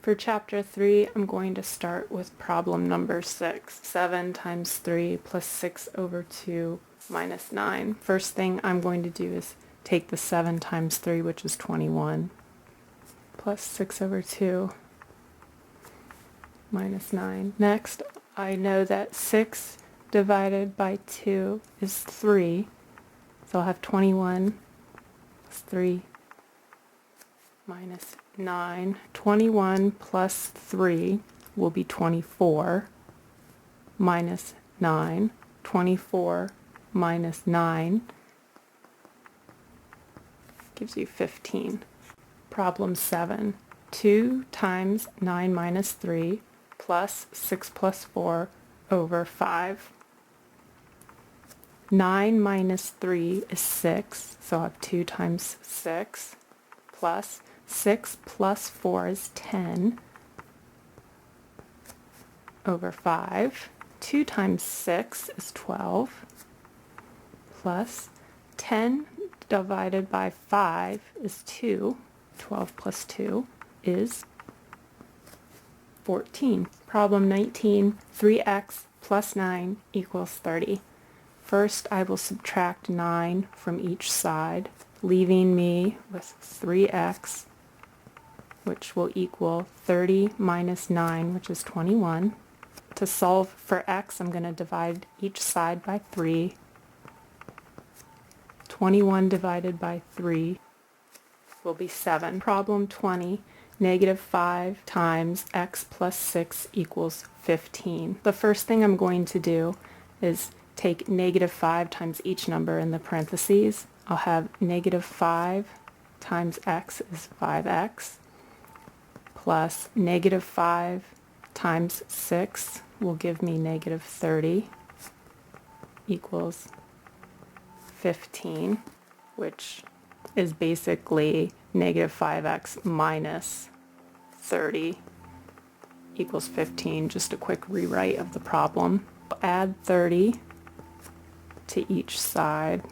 For chapter 3, I'm going to start with problem number 6. 7 times 3 plus 6 over 2 minus 9. First thing I'm going to do is take the 7 times 3, which is 21, plus 6 over 2 minus 9. Next, I know that 6 divided by 2 is 3, so I'll have 21 plus 3 minus 9. 21 plus 3 will be 24 minus 9. 24 minus 9 gives you 15. Problem 7. 2 times 9 minus 3 plus 6 plus 4 over 5. 9 minus 3 is 6, so I'll have 2 times 6 plus 6 plus 4 is 10 over 5. 2 times 6 is 12 plus 10 divided by 5 is 2. 12 plus 2 is 14. Problem 19. 3x plus 9 equals 30. First, I will subtract 9 from each side, leaving me with 3x, which will equal 30 minus 9, which is 21. To solve for x, I'm going to divide each side by 3. 21 divided by 3 will be 7. Problem 20. Negative 5 times x plus 6 equals 15. The first thing I'm going to do is take negative 5 times each number in the parentheses. I'll have negative 5 times x is 5x, plus negative 5 times 6 will give me negative 30 equals 15, which is basically negative 5x minus 30 equals 15. Just a quick rewrite of the problem. Add 30 to each side,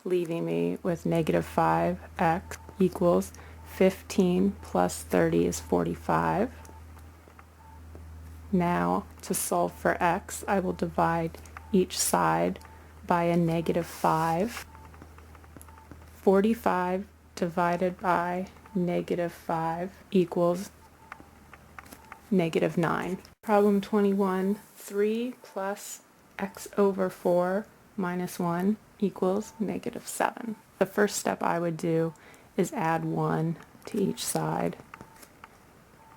leaving me with negative 5x equals 15 plus 30 is 45. Now, to solve for x, I will divide each side by a negative 5. 45 divided by negative 5 equals negative 9. Problem 21. 3 plus x over 4 minus 1 equals negative 7. The first step I would do is add 1 to each side.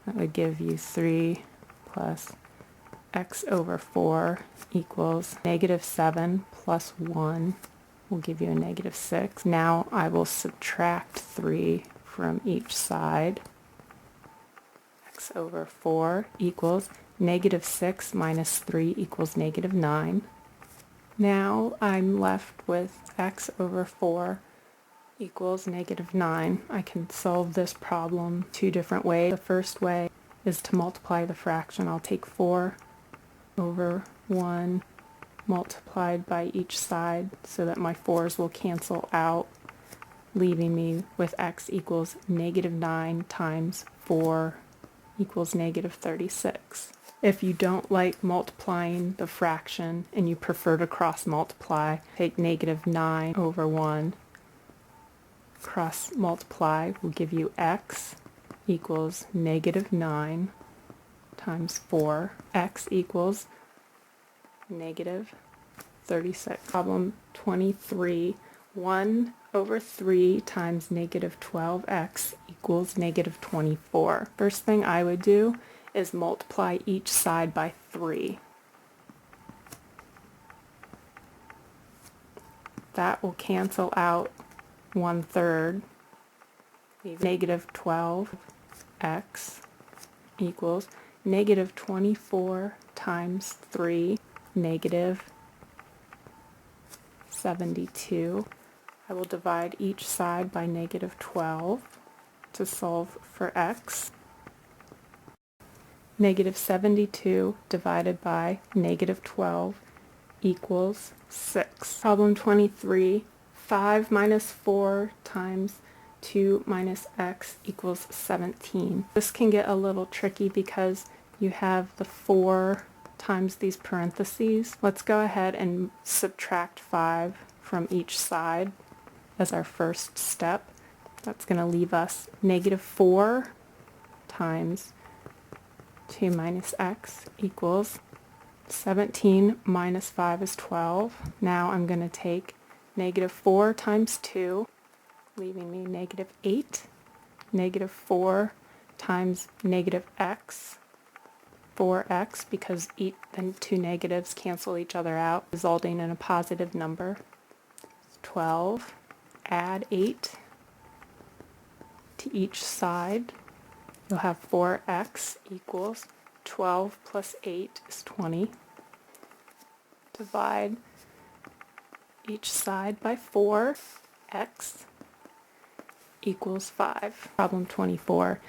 That would give you 3 plus x over 4 equals negative 7 plus 1 will give you a negative 6. Now I will subtract 3 from each side. X over 4 equals negative 6 minus 3 equals negative 9. Now I'm left with x over 4 equals negative 9. I can solve this problem two different ways. The first way is to multiply the fraction. I'll take 4 over 1 multiplied by each side so that my 4's will cancel out, leaving me with x equals negative 9 times 4 equals negative 36. If you don't like multiplying the fraction and you prefer to cross multiply, take negative 9 over 1. Cross multiply will give you x equals negative 9 times 4. X equals negative 36. Problem 23. 1 over 3 times negative 12x equals negative 24. First thing I would do is multiply each side by 3. That will cancel out 1/3. Negative 12x equals negative 24 times 3, negative 72. I will divide each side by negative 12 to solve for x. Negative 72 divided by negative 12 equals 6. Problem 23. 5 minus 4 times 2 minus x equals 17. This can get a little tricky because you have the 4 times these parentheses. Let's go ahead and subtract 5 from each side as our first step. That's going to leave us negative 4 times 2 minus x equals 17 minus 5 is 12. Now I'm going to take negative 4 times 2, leaving me negative 8. Negative 4 times negative x, 4x, because the two negatives cancel each other out, resulting in a positive number. 12. Add 8 to each side. You'll have 4x equals 12 plus 8 is 20. Divide each side by 4. X equals 5. Problem 24.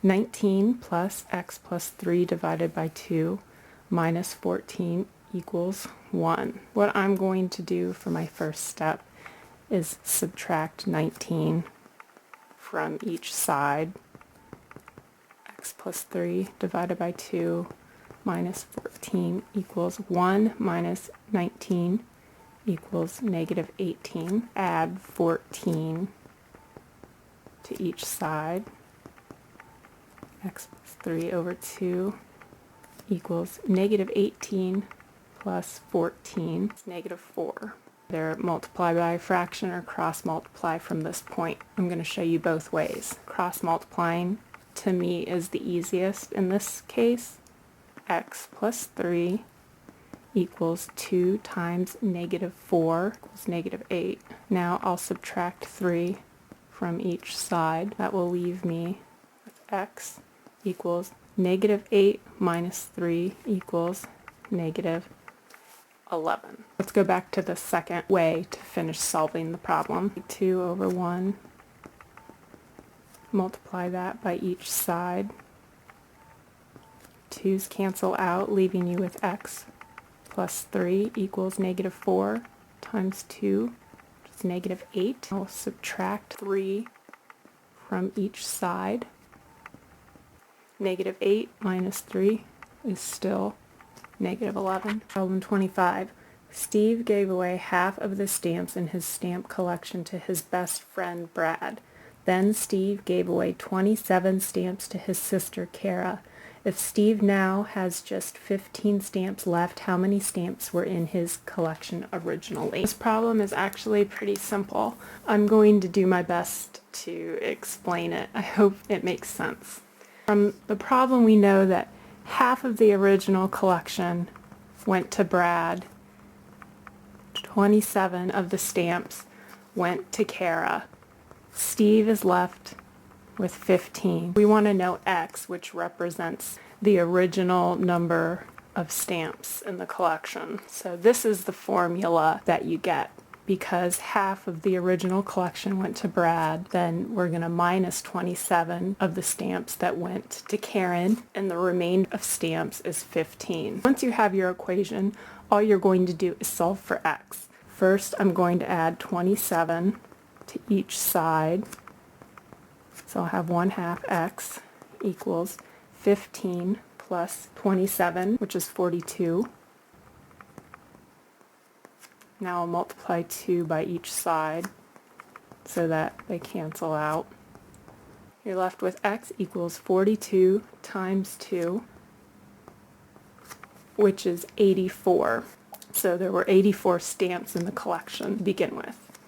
19 plus x plus 3 divided by 2 minus 14 equals 1. What I'm going to do for my first step is subtract 19 from each side. X plus 3 divided by 2 minus 14 equals 1 minus 19 equals negative 18. Add 14 to each side. X plus 3 over 2 equals negative 18 plus 14 is negative 4. Either multiply by a fraction or cross multiply from this point. I'm going to show you both ways. Cross multiplying to me is the easiest in this case. X plus 3 equals 2 times negative 4 equals negative 8. Now I'll subtract 3 from each side. That will leave me with x equals negative 8 minus 3 equals negative 11. Let's go back to the second way to finish solving the problem. 2 over 1. Multiply that by each side. 2's cancel out, leaving you with x plus 3 equals negative 4 times 2, which is negative 8. I'll subtract 3 from each side. Negative 8 minus 3 is still negative 11. Problem 25. Steve gave away half of the stamps in his stamp collection to his best friend Brad. Then Steve gave away 27 stamps to his sister Kara. If Steve now has just 15 stamps left, how many stamps were in his collection originally? This problem is actually pretty simple. I'm going to do my best to explain it. I hope it makes sense. From the problem we know that half of the original collection went to Brad. 27 of the stamps went to Kara. Steve is left with 15. We want to know x, which represents the original number of stamps in the collection. So this is the formula that you get. Because half of the original collection went to Brad, then we're going to minus 27 of the stamps that went to Karen, and the remainder of stamps is 15. Once you have your equation, all you're going to do is solve for x. First, I'm going to add 27 to each side. So I'll have 1/2 x equals 15 plus 27, which is 42. Now I'll multiply 2 by each side so that they cancel out. You're left with x equals 42 times 2, which is 84. So there were 84 stamps in the collection to begin with.